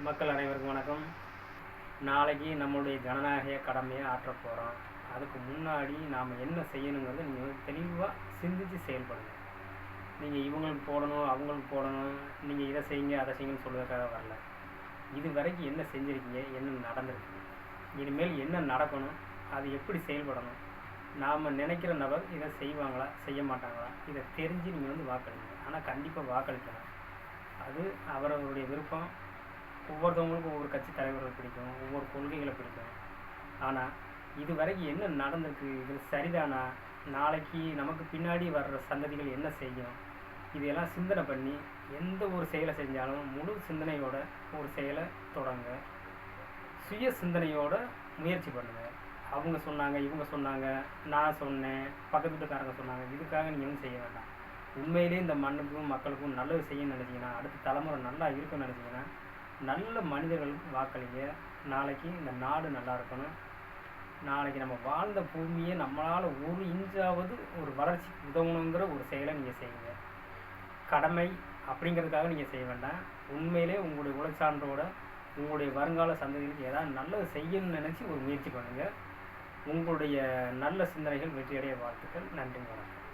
மக்கள் அனைவருக்கும் வணக்கம். நாளைக்கு நம்மளுடைய ஜனநாயக கடமையை ஆற்றப் போகிறோம். அதுக்கு முன்னாடி நாம் என்ன செய்யணுங்கிறத நீங்கள் வந்து தெளிவாக சிந்தித்து செயல்படுங்க. நீங்கள் இவங்களுக்கு போடணும், அவங்களுக்கு போடணும், நீங்கள் இதை செய்யுங்க அதை செய்யுங்கன்னு சொல்லுவதற்காக வரல. இது வரைக்கும் என்ன செஞ்சுருக்கீங்க, என்ன நடந்திருக்கு, இனிமேல் என்ன நடக்கணும், அது எப்படி செயல்படணும், நாம் நினைக்கிற நபர் இதை செய்வாங்களா செய்ய மாட்டாங்களா, இதை தெரிஞ்சு நீங்கள் வந்து வாக்களிங்க. ஆனால் கண்டிப்பாக வாக்களிக்கணும். அது அவரவருடைய விருப்பம். ஒவ்வொருத்தவங்களுக்கும் ஒவ்வொரு கட்சி தலைவர்கள் பிடிக்கும், ஒவ்வொரு கொள்கைகளை பிடிக்கும். ஆனால் இது வரைக்கும் என்ன நடந்திருக்கு, இது சரிதானா, நாளைக்கு நமக்கு பின்னாடி வர்ற சந்ததிகள் என்ன செய்யும், இதையெல்லாம் சிந்தனை பண்ணி எந்த ஒரு செயலை செஞ்சாலும் முழு சிந்தனையோட ஒரு செயலை தொடங்க. சுய சிந்தனையோட முயற்சி பண்ணுங்கள். அவங்க சொன்னாங்க, இவங்க சொன்னாங்க, நான் சொன்னேன், பக்கத்து வீட்டுக்காரங்க சொன்னாங்க, இதுக்காக நீங்கள் வந்து செய்ய வேண்டாம். உண்மையிலே இந்த மண்ணுக்கும் மக்களுக்கும் நல்லது செய்யணும்னு நினச்சிங்கன்னா, அடுத்த தலைமுறை நல்லா இருக்குன்னு நினச்சிங்கன்னா, நல்ல மனிதர்களுக்கு வாக்களிங்க. நாளைக்கு இந்த நாடு நல்லா இருக்கணும். நாளைக்கு நம்ம வாழ்ந்த பூமியை நம்மளால் ஒரு இன்ச்சாவது ஒரு வளர்ச்சிக்கு உதவணுங்கிற ஒரு செயலை நீங்கள் செய்யுங்க. கடமை அப்படிங்கிறதுக்காக நீங்கள் செய்ய வேண்டாம். உண்மையிலே உங்களுடைய உழைச்சான்றோட உங்களுடைய வருங்கால சந்ததிகளுக்கு ஏதாவது நல்லது செய்யணும்னு நினச்சி ஒரு முயற்சி பண்ணுங்கள். உங்களுடைய நல்ல சிந்தனைகள் வெற்றியடைய வாழ்த்துக்கள். நன்றி, வணக்கம்.